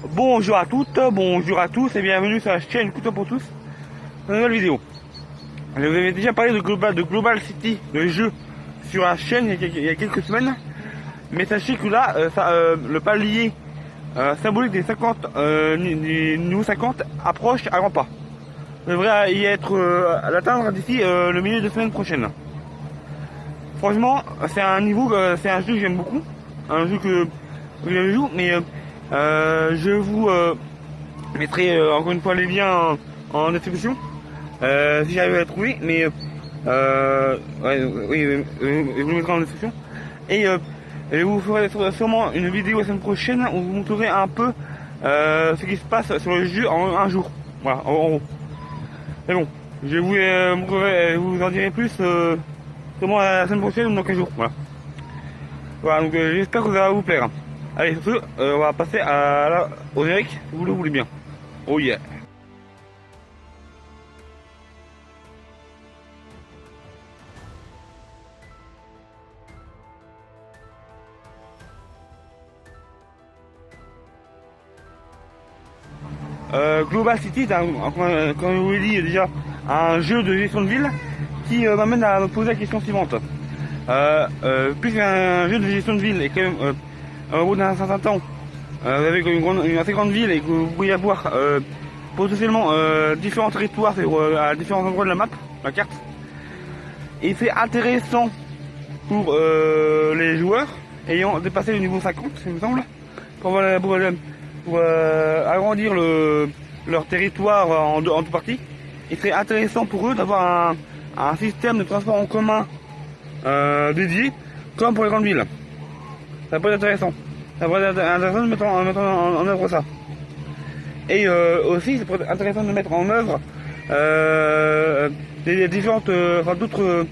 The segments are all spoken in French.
Bonjour à toutes, bonjour à tous et bienvenue sur la chaîne Couteau pour tous, une nouvelle vidéo. Je vous avais déjà parlé de Global City, le jeu, sur la chaîne il y a quelques semaines. Mais sachez que là, le palier symbolique des 50, du niveau 50 approche à grands pas. Je devrais y être à l'atteindre d'ici le milieu de semaine prochaine. Franchement, c'est un niveau, c'est un jeu que j'aime beaucoup, un jeu que je joue, mais je vous mettrai encore une fois les liens en description si j'arrive à les trouver, mais ouais, oui, je vous le mettrai en description. Et je vous ferai sûrement une vidéo la semaine prochaine où vous montrerai un peu ce qui se passe sur le jeu en un jour. Voilà, en gros. Mais bon, je vous en dirai plus sûrement la semaine prochaine ou dans 15 jours. Voilà. Voilà, donc j'espère que ça va vous plaire. Allez, sur ce, on va passer au générique, si vous le voulez bien. Oh yeah. Global City, comme je vous l'ai dit déjà, un jeu de gestion de ville qui m'amène à me poser la question suivante. Puisqu'un jeu de gestion de ville est quand même au bout d'un certain temps, avec une assez grande ville et que vous pouvez avoir potentiellement différents territoires à différents endroits de la map, la carte, et c'est intéressant pour les joueurs ayant dépassé le niveau 50, il me semble, pour agrandir leur territoire en deux parties. Il serait intéressant pour eux d'avoir un système de transport en commun dédié, comme pour les grandes villes. Ça peut être intéressant. Ça pourrait être intéressant de mettre en œuvre ça. Et aussi, ça pourrait être intéressant de mettre en œuvre des différentes, d'autres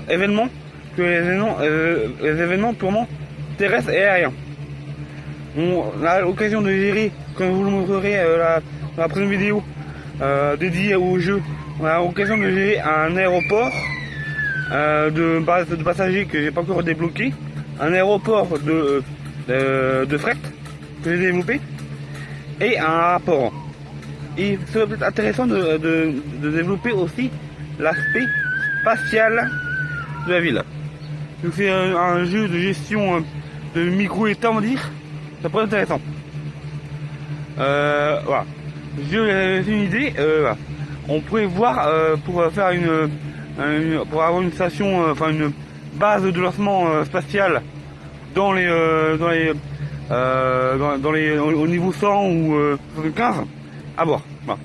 événements que les événements purement terrestres et aériens. On a l'occasion de gérer, comme vous le montrerez dans la prochaine vidéo dédiée au jeu, on a l'occasion de gérer un aéroport de passagers que j'ai pas encore débloqué, un aéroport de fret que j'ai développé et un port. Et ça peut être intéressant de développer aussi l'aspect spatial de la ville. Donc c'est un jeu de gestion de micro-état, on va dire. Ça pourrait être intéressant. Voilà. C'est une idée. Voilà. On pourrait voir pour faire pour avoir une station, enfin une base de lancement spatial au niveau 100 ou 75 à bord. Voilà.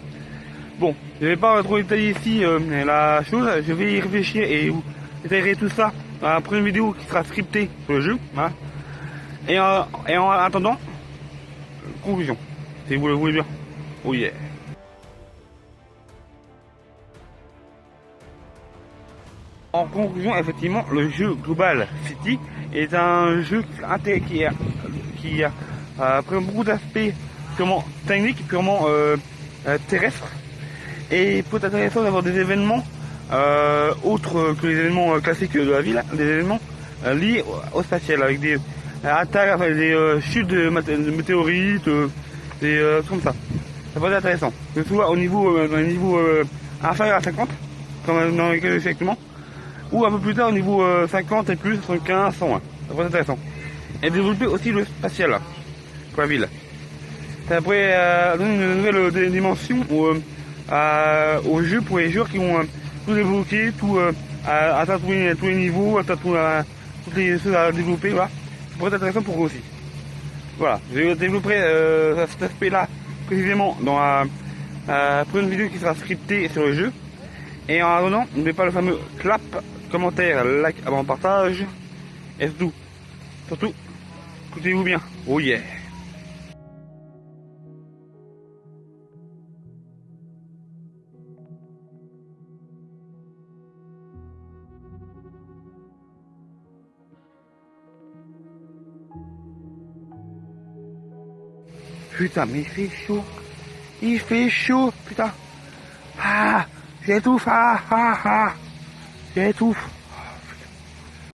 Bon, je vais pas trop détailler ici la chose. Je vais y réfléchir et vous détaillerai tout ça dans la prochaine vidéo qui sera scriptée sur le jeu. Voilà. Et en attendant, conclusion, si vous le voulez bien. Oh yeah. En conclusion, effectivement, le jeu Global City est un jeu qui a beaucoup d'aspects purement techniques, purement terrestres, et peut être intéressant d'avoir des événements autres que les événements classiques de la ville, des événements liés au spatial, avec des attaques, enfin, des chutes de météorites, des comme ça. Ça peut être intéressant. Que ce soit au niveau, inférieur à 50, comme dans lesquels effectivement, ou un peu plus tard au niveau 50 et plus, 75, 101. Ça peut être intéressant. Et développer aussi le spatial pour la ville. Ça pourrait donner une nouvelle dimension au jeu pour les joueurs qui vont tout débloquer, atteindre tous les niveaux, atteindre toutes les choses à développer. Voilà. Ça pourrait être intéressant pour eux aussi. Voilà, je développerai cet aspect-là précisément dans la prochaine vidéo qui sera scriptée sur le jeu. Et en attendant, n'oubliez pas le fameux clap, commentaire, like, abonnement, partage. Et c'est tout. Surtout, écoutez-vous bien. Oh yeah. Putain, mais il fait chaud. Il fait chaud, putain. Ah, j'étouffe, j'étouffe.